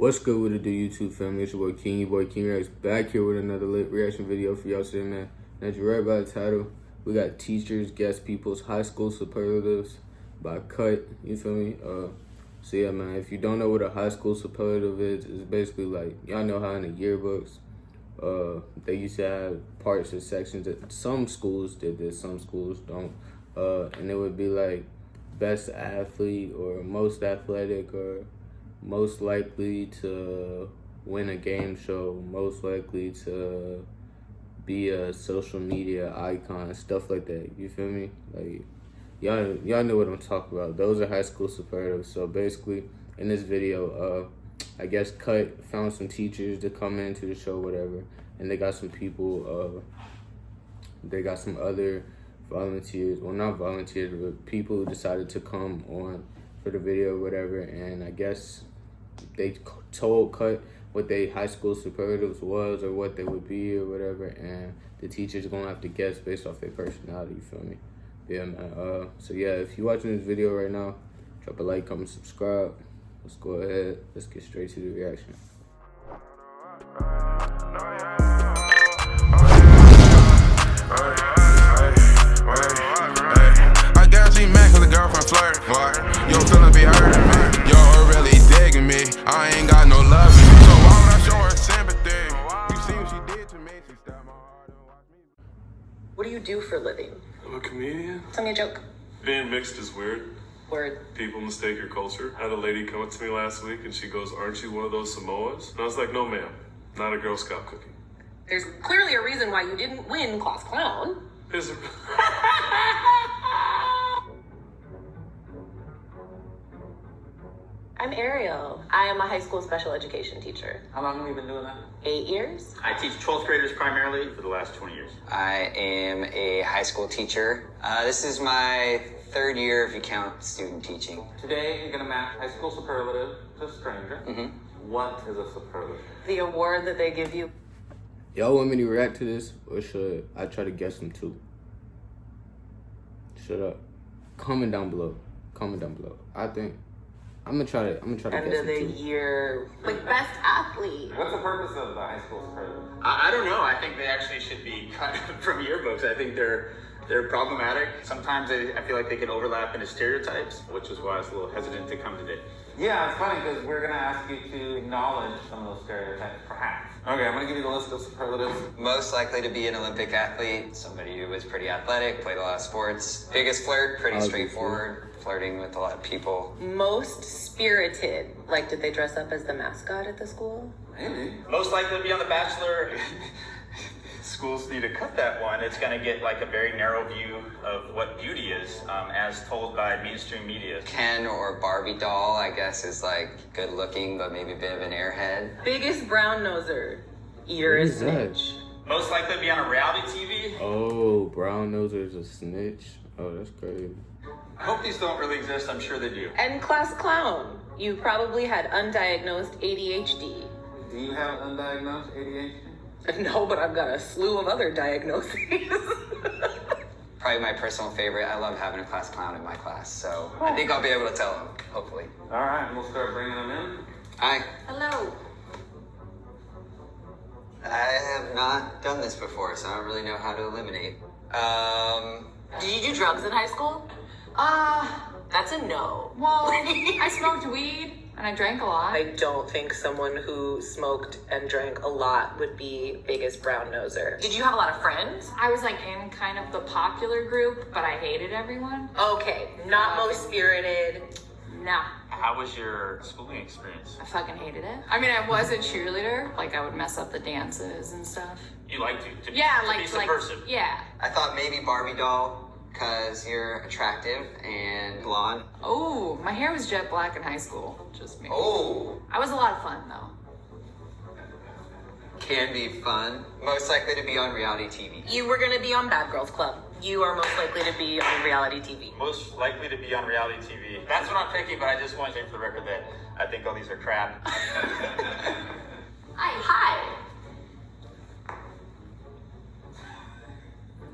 What's good with it, the YouTube family? It's your boy King, Rex, back here with another lit reaction video for y'all today, man. And as you read by the title, we got Teachers, Guest People's High School Superlatives by Cut, you feel me? So yeah, man, if you don't know what a high school superlative is, it's basically like, y'all know how in the yearbooks, they used to have parts or sections that some schools did this, some schools don't. And it would be like best athlete or most athletic or most likely to win a game show, most likely to be a social media icon, stuff like that. You feel me? Like y'all know what I'm talking about. Those are high school superlatives. So basically, in this video, I guess Cut found some teachers to come into the show, whatever, and they got some people. They got some other volunteers. Well, not volunteers, but people who decided to come on for the video, whatever. And I guess they told Cut what they high school superlatives was or what they would be or whatever, and the teachers gonna have to guess based off their personality, you feel me? Yeah, man. So yeah, if you're watching this video right now, drop a like, comment, subscribe. Let's go ahead. Let's get straight to the reaction. I got you mad cause the girlfriend flirt. You don't feelin' be hurting me. You're really digging me. I ain't got no love in me. So why would I show her sympathy? You see what she did to me. She stabbed my heart and watched me. What do you do for a living? I'm a comedian. Tell me a joke. Being mixed is weird. Word. People mistake your culture. I had a lady come up to me last week and she goes, "Aren't you one of those Samoas?" And I was like, "No, ma'am. Not a Girl Scout cookie." There's clearly a reason why you didn't win Class Clown. Is it? I'm Ariel. I am a high school special education teacher. How long have you been doing that? 8 years. I teach 12th graders primarily for the last 20 years. I am a high school teacher. This is my third year if you count student teaching. Today, you're going to match high school superlative to a stranger. What is a superlative? The award that they give you. Y'all want me to react to this, or should I try to guess them too? Shut up. Comment down below. I think I'm gonna try to guess End them of the too. year. Like best athlete. What's the purpose of the high school superlative? I don't know. I think they actually should be cut from yearbooks. I think they're problematic. Sometimes I feel like they can overlap into stereotypes, which is why I was a little hesitant to come today. Yeah, it's funny because we're going to ask you to acknowledge some of those stereotypes, perhaps. Okay, I'm going to give you the list of superlatives. Most likely to be an Olympic athlete, somebody who was pretty athletic, played a lot of sports. Biggest flirt, pretty straightforward, flirting with a lot of people. Most spirited. Like, did they dress up as the mascot at the school? Maybe. Most likely to be on The Bachelor. Schools need to cut that one. It's going to get like a very narrow view of what beauty is, as told by mainstream media. Ken or Barbie doll, I guess, is like good looking, but maybe a bit of an airhead. Biggest brown noser. You're What a is that? snitch. Most likely to be on a reality TV. Oh, brown noser's a snitch. Oh, that's crazy. I hope these don't really exist. I'm sure they do. And Class Clown. You probably had undiagnosed ADHD. Do you have undiagnosed ADHD? No, but I've got a slew of other diagnoses. Probably my personal favorite. I love having a class clown in my class, so I think I'll be able to tell him, hopefully. All right, we'll start bringing them in. Hi. Hello. I have not done this before, so I don't really know how to eliminate. Did you do drugs in high school? That's a no. Well, I smoked weed and I drank a lot. I don't think someone who smoked and drank a lot would be biggest brown noser. Did you have a lot of friends? I was like in kind of the popular group, but I hated everyone. Okay, not most spirited. No, How was your schooling experience? I fucking hated it. I mean, I was a cheerleader. Like I would mess up the dances and stuff. You like to be, Yeah, to be subversive. yeah. I thought maybe Barbie doll, because you're attractive and blonde. Oh, my hair was jet black in high school. Just me. Oh, I was a lot of fun though. can be fun. Most likely to be on reality TV. You were gonna be on Bad Girls Club. You are most likely to be on reality TV. Most likely to be on reality TV. That's what I'm picking, but I just want to say for the record that I think all these are crap. Hi.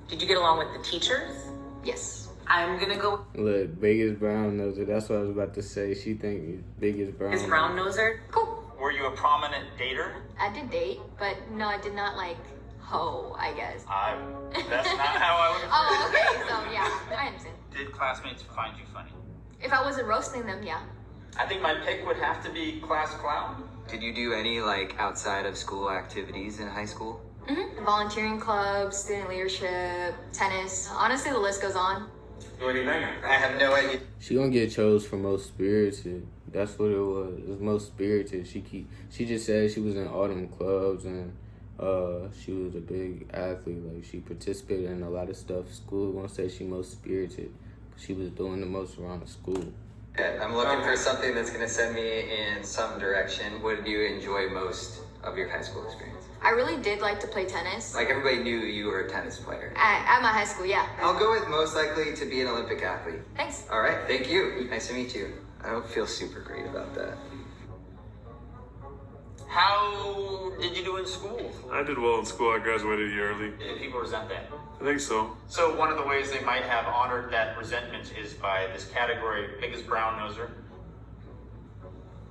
Did you get along with the teachers? Yes. I'm gonna go Look, biggest brown noser. That's what I was about to say. She think biggest brown. with brown noser. Cool. Were you you a prominent dater? I did date, but no, I did not like hoe, I guess. That's not how I would have Oh, okay, so yeah, I understand. Did classmates find you funny? If I wasn't roasting them, yeah. I think my pick would have to be class clown. Did you do any like outside of school activities in high school? Volunteering clubs, student leadership, tennis. Honestly, the list goes on. What do you think? I have no idea. She gonna get chose for most spirited. That's what it was. It was most spirited. She just said she was in all them clubs and she was a big athlete. Like she participated in a lot of stuff. School gonna say she most spirited. She was doing the most around the school. I'm looking for something that's gonna send me in some direction. What did you enjoy most of your high school experience? I really did like to play tennis. Like everybody knew you were a tennis player. At my high school, yeah. I'll go with most likely to be an Olympic athlete. Thanks. All right, thank you. Nice to meet you. I don't feel super great about that. How did you do in school? I did well in school. I graduated a year early. Did people resent that? I think so. So one of the ways they might have honored that resentment is by this category, biggest brown noser.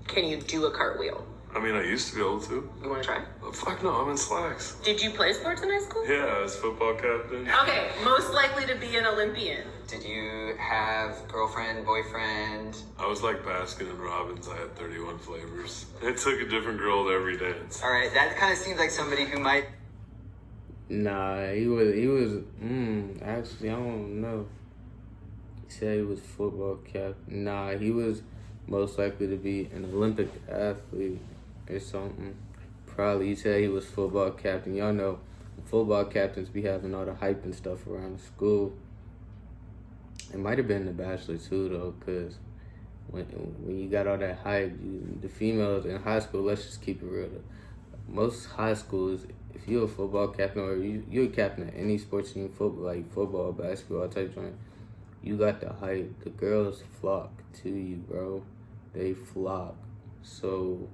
Can you do a cartwheel? I mean, I used to be able to. You want to try? Oh, fuck no, I'm in slacks. Did you play sports in high school? Yeah, I was football captain. Okay, most likely to be an Olympian. Did you have girlfriend, boyfriend? I was like Baskin and Robbins. I had 31 flavors. I took a different girl to every dance. All right, that kind of seems like somebody who might. Nah, he was. Actually, I don't know. He said he was football captain. Nah, he was most likely to be an Olympic athlete or something. Probably he said he was football captain. Y'all know football captains be having all the hype and stuff around the school. It might have been The Bachelor too though, cause when you got all that hype, the females in high school, let's just keep it real. Most high schools, if you're a football captain or you're a captain of any sports team, football, basketball type joint, you got the hype. The girls flock to you, bro. They flock. So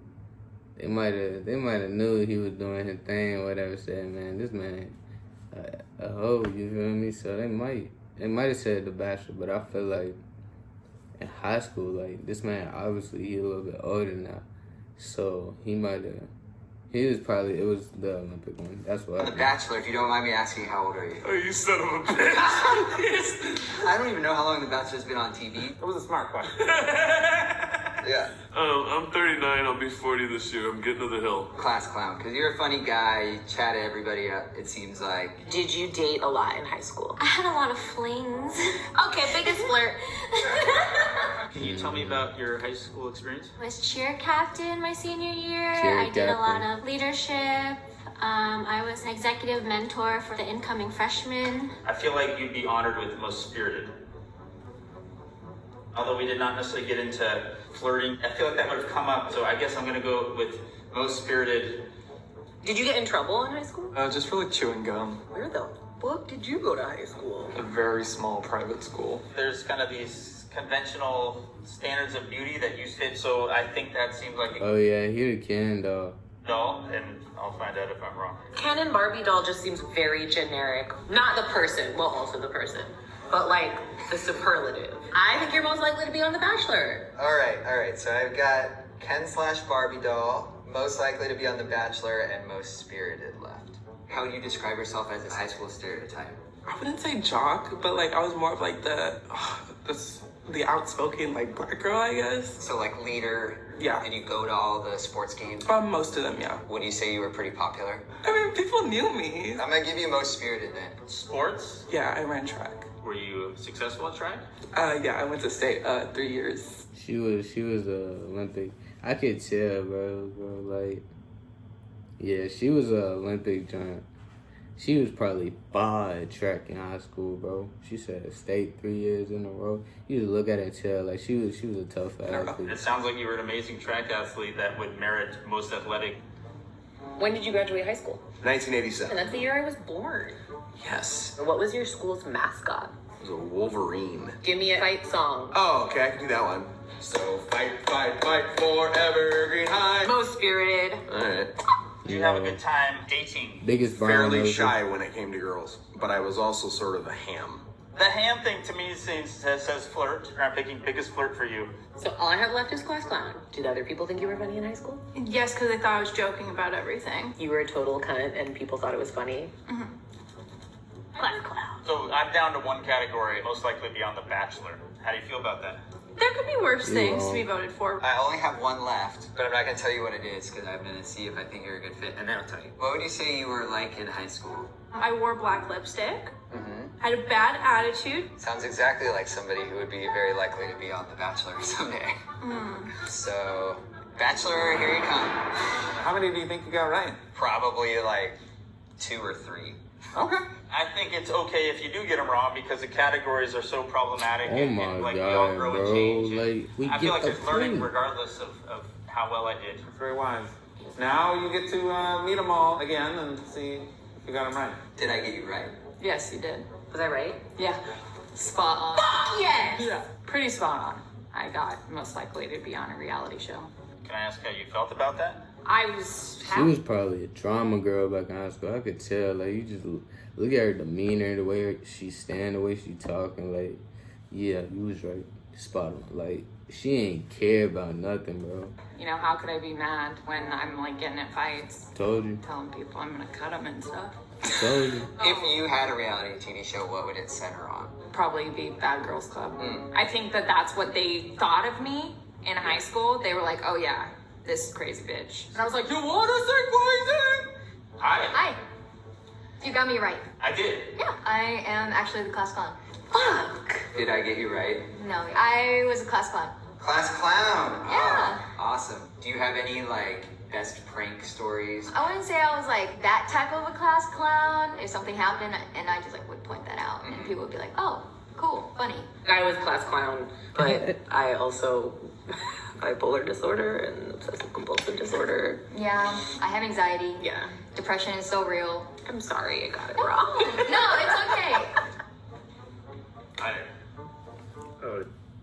they might have knew he was doing his thing or whatever. Said, man, this man a hoe. You feel me? So they might have said The Bachelor, but I feel like in high school, like this man obviously he a little bit older now, so he might have. It was the Olympic one. That's why. The Bachelor, if you don't mind me asking, how old are you? Oh, you son of a bitch. I don't even know how long The Bachelor's been on TV. It was a smart question. Yeah. I'm 39. I'll be 40 this year. I'm getting to the hill. Class clown, because you're a funny guy. You chat everybody up, it seems like. Did you date a lot in high school? I had a lot of flings. Okay, biggest flirt. Can you tell me about your high school experience? I was cheer captain my senior year. Cheer I did a lot captain. of leadership. I was an executive mentor for the incoming freshmen. I feel like you'd be honored with most spirited. Although we did not necessarily get into flirting, I feel like that would have come up. So I guess I'm gonna go with most spirited. Did you get in trouble in high school? Just for like chewing gum. Where the fuck did you go to high school? A very small private school. There's kind of these conventional standards of beauty that you fit. So I think that seems like Oh yeah, he the Ken dog. no, and I'll find out if I'm wrong. Ken and Barbie doll just seems very generic. Not the person, well, also the person, but like the superlative. I think you're most likely to be on The Bachelor. All right. So I've got Ken/Barbie doll, most likely to be on The Bachelor, and most spirited left. How would you describe yourself as a high school stereotype? I wouldn't say jock, but like I was more of like the outspoken like black girl, I guess. So like leader. Yeah. Did you go to all the sports games? Most of them, yeah. Would you say you were pretty popular? I mean, people knew me. I'm gonna give you most spirited then. Sports? Yeah, I ran track. Were you successful at track? Yeah, I went to state 3 years. She was Olympic. I could tell, bro. Like, yeah, she was a Olympic joint. She was probably by track in high school, bro. She said state 3 years in a row. You just look at her and tell, like, she was a tough athlete. It sounds like you were an amazing track athlete that would merit most athletic. When did you graduate high school? 1987. And that's the year I was born. Yes. What was your school's mascot? It was a Wolverine. Give me a fight song. Oh, okay, I can do that one. So fight forever, Green High. Most spirited. All right. Did you have a good time dating? Biggest brown Fairly noser. shy when it came to girls, but I was also sort of a ham. The ham thing to me says flirt. I'm picking biggest flirt for you. So all I have left is class clown. Did other people think you were funny in high school? Yes, because they thought I was joking about everything. You were a total cunt and people thought it was funny? Class clown. So I'm down to one category, most likely be on The Bachelor. How do you feel about that? There could be worse things to be voted for. I only have one left, but I'm not going to tell you what it is because I'm going to see if I think you're a good fit, and then I'll tell you. What would you say you were like in high school? I wore black lipstick. Mm-hmm. Had a bad attitude. Sounds exactly like somebody who would be very likely to be on The Bachelor someday. So, Bachelor, here you come. How many do you think you got right? Probably like 2 or 3. Okay. I think it's okay if you do get them wrong because the categories are so problematic Oh and my like we all God, grow and bro. change. Like, we I feel get like the it's learning point. regardless of how well I did. That's very wise. Now you get to meet them all again and see if you got them right. Did I get you right? Yes, you did. Was I right? Yeah. Spot on. Fuck yes! Yeah. Pretty spot on. I got most likely to be on a reality show. Can I ask how you felt about that? I was She was probably a drama girl back in high school. I could tell. Like, you just look at her demeanor, the way she stand, the way she talking. Like, yeah, you was right. Spot on. Like, she ain't care about nothing, bro. You know, how could I be mad when I'm like getting in fights? Told you. Telling people I'm gonna cut them and stuff. Told you. If you had a reality TV show, what would it center on? Probably be Bad Girls Club. I think that's what they thought of me in high school. They were like, oh yeah, this crazy bitch. And I was like, you wanna say crazy? Hi. You got me right. I did. Yeah, I am actually the class clown. Fuck! Did I get you right? No, I was a class clown. Class clown. Yeah. Oh, awesome. Do you have any like best prank stories? I wouldn't say I was like that type of a class clown. If something happened and I just like would point that out and people would be like, oh, cool, funny. I was class clown, but I also bipolar disorder and obsessive compulsive disorder. Yeah, I have anxiety. Yeah. Depression is so real. I'm sorry I got it wrong. No, it's okay.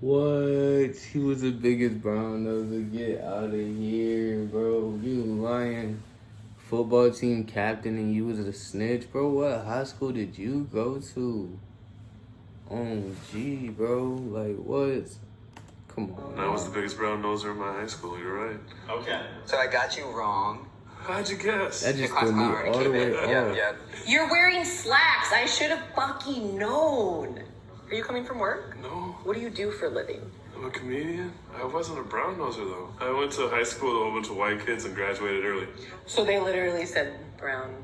What? He was the biggest brown noser. Get out of here, bro. You lying. Football team captain and you was a snitch, bro. What high school did you go to? Oh, gee, bro. Like, what? Come on. I was the biggest brown noser in my high school. You're right. Okay. So I got you wrong. How'd you guess? That just Class threw me clown already all the came way in. off. Yeah. You're wearing slacks. I should have fucking known. Are you coming from work? No, What do you do for a living? I'm a comedian. I wasn't a brown noser though. I went to high school with a whole bunch of white kids and graduated early. So they literally said brown.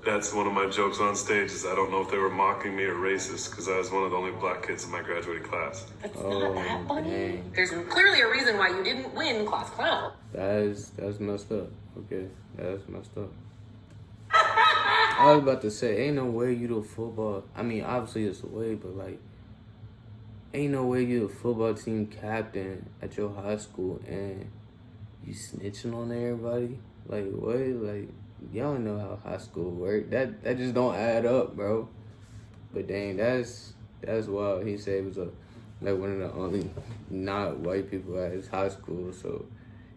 That's one of my jokes on stage is I don't know if they were mocking me or racist because I was one of the only black kids in my graduating class. That's Oh, not that funny. dang. There's clearly a reason why you didn't win class clown. That's messed up. Okay, that's messed up. I was about to say, ain't no way you the football. I mean, obviously it's a way, but like, ain't no way you the football team captain at your high school and you snitching on everybody. Like what? Like y'all don't know how high school work. That just don't add up, bro. But dang, that's wild. He said he was like one of the only not white people at his high school, so.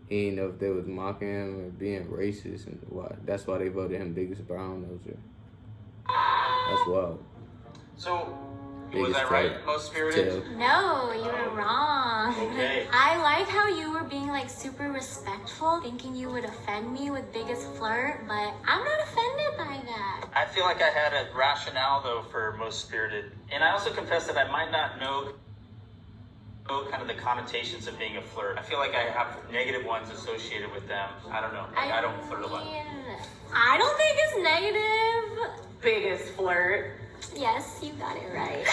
He didn't know if they was mocking him or being racist, and why. That's why they voted him biggest brown noser. That's wild. So, was Biggest I right? flirt. Most spirited? Tail. No, you were wrong. Okay. I like how you were being like super respectful, thinking you would offend me with biggest flirt, but I'm not offended by that. I feel like I had a rationale though for most spirited, and I also confess that I might not know kind of the connotations of being a flirt. I feel like I have negative ones associated with them. I don't know. Like, I don't flirt a lot. I don't think it's negative. Biggest flirt. Yes, you got it right.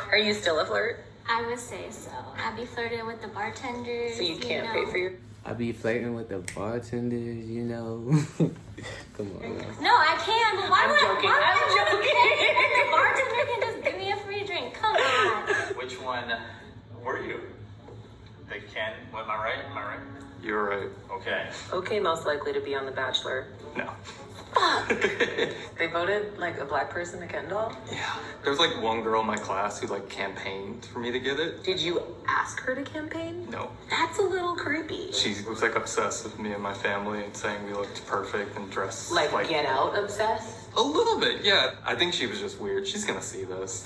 Are you still a flirt? I would say so. I'd be flirting with the bartenders. So you can't pay for your... I be flirting with the bartenders, you know. Come on, man. No, I can, but why I'm would joking. why would I'm I joking. the bartender can just give me a free drink. Come on. Which one were you? The Ken? Am I right? Am I right? You're right. Okay. Okay, most likely to be on The Bachelor. No. Fuck. They voted like a black person to Ken doll? Yeah. There was like one girl in my class who like campaigned for me to get it. Did you ask her to campaign? No. That's a little creepy. She was like obsessed with me and my family and saying we looked perfect and dressed Like Get Out obsessed? A little bit, yeah. I think she was just weird. She's gonna see this.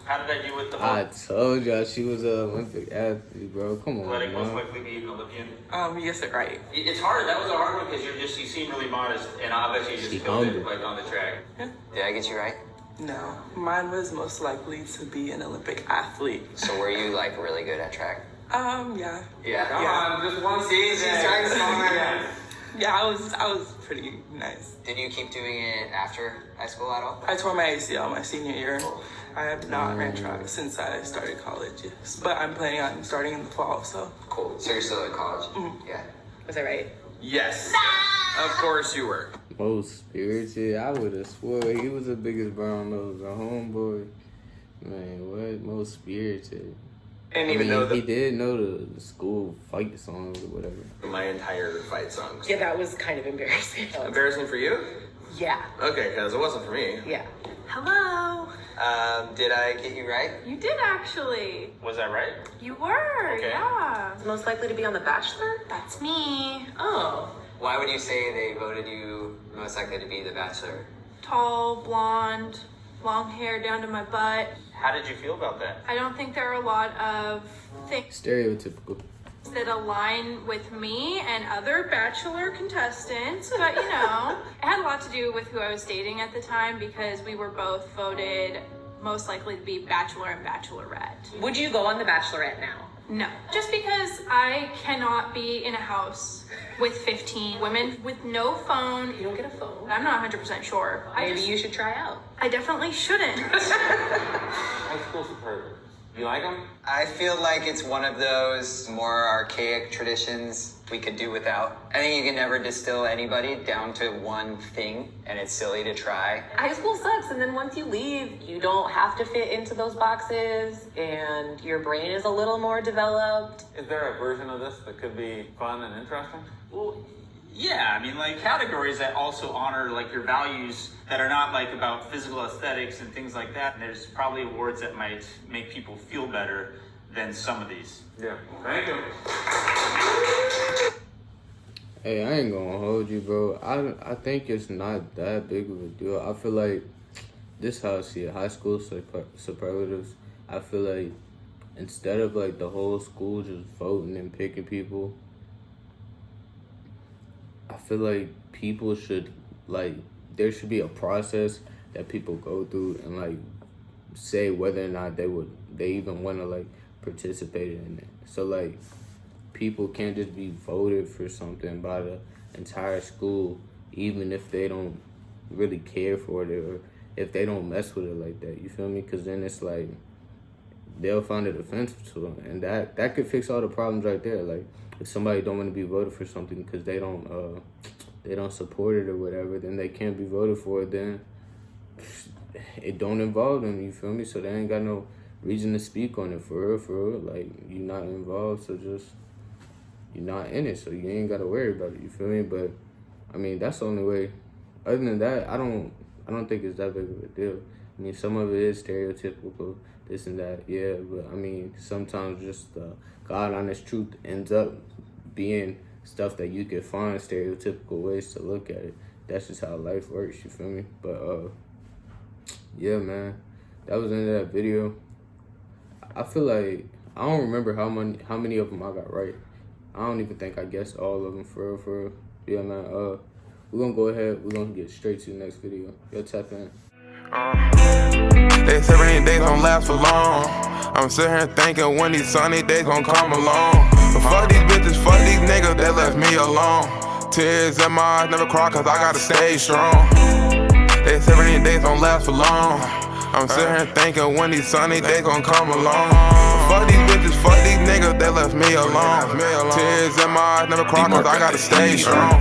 How did I do with the I told y'all she was a Olympic athlete, bro. Come on, Letting most man. likely be an Olympian? You guessed it right. It's hard. That was a hard one because you seem really modest, and I bet you just She killed it humble. like on the track. Did I get you right? No, mine was most likely to be an Olympic athlete. So were you like really good at track? Yeah. Yeah. Come on, just one See, she's trying so hard. Yeah, I was pretty nice. Did you keep doing it after high school at all? I tore my ACL my senior year. I have not ran track since I started college, yes. But I'm planning on starting in the fall, so. Cool. So you're still in college? Yeah. Was I right? Yes. Of course you were. Most spirited. I would have swore he was the biggest brown nose. A homeboy. Man, what? Most spirited. I didn't even know he did know the school fight songs or whatever. my entire fight songs. Yeah, that was kind of embarrassing. Embarrassing for you? Yeah. Okay, because it wasn't for me. Yeah. Hello. Did I get you right? You did actually. Was that right? You were, Okay. yeah. Most likely to be on The Bachelor? That's me. Oh. Why would you say they voted you most likely to be the Bachelor? Tall, blonde, long hair down to my butt. How did you feel about that? I don't think there are a lot of things Stereotypical. that align with me and other Bachelor contestants, but you know, it had a lot to do with who I was dating at the time because we were both voted most likely to be Bachelor and Bachelorette. Would you go on The Bachelorette now? No, just because I cannot be in a house with 15 women with no phone. You don't get a phone. I'm not 100% sure. Maybe you should try out. I definitely shouldn't. High school superlatives. You like them? I feel like it's one of those more archaic traditions we could do without. I think you can never distill anybody down to one thing, and it's silly to try. High school sucks, and then once you leave, you don't have to fit into those boxes, and your brain is a little more developed. Is there a version of this that could be fun and interesting? Well, yeah, I mean, like categories that also honor like your values that are not like about physical aesthetics and things like that. And there's probably awards that might make people feel better than some of these. Yeah. Thank you. Hey, I ain't gonna hold you, bro. I think it's not that big of a deal. I feel like this how I see it. High school superlatives. I feel like instead of like the whole school just voting and picking people, I feel like people should like there should be a process that people go through and like say whether or not they even want to like participate in it. So like people can't just be voted for something by the entire school, even if they don't really care for it or if they don't mess with it like that. You feel me? Because then it's like they'll find it offensive to them, and that could fix all the problems right there. Like if somebody don't want to be voted for something because they don't support it or whatever, then they can't be voted for it. Then it don't involve them. You feel me? So they ain't got no reason to speak on it for real. Like you're not involved, so just you're not in it, so you ain't gotta worry about it. You feel me? But I mean that's the only way. Other than that, I don't think it's that big of a deal. I mean some of it is stereotypical, this and that, yeah. But I mean sometimes just the God honest truth ends up being stuff that you can find stereotypical ways to look at it. That's just how life works. You feel me? But yeah, man, that was the end of that video. I feel like I don't remember how many of them I got right. I don't even think I guessed all of them for real. Yeah, man. We're gonna go ahead. We're gonna get straight to the next video. Yo, tap in. They say rainy days don't last for long. I'm sitting here thinking when these sunny days gon' come along. But fuck these bitches, fuck these niggas, they left me alone. Tears in my eyes, never cry cause I gotta stay strong. They say rainy days don't last for long. I'm sitting here thinking when these sunny days gon' come along. But fuck these bitches, fuck these niggas, they left me alone. Tears in my eyes, never cry cause I gotta stay strong.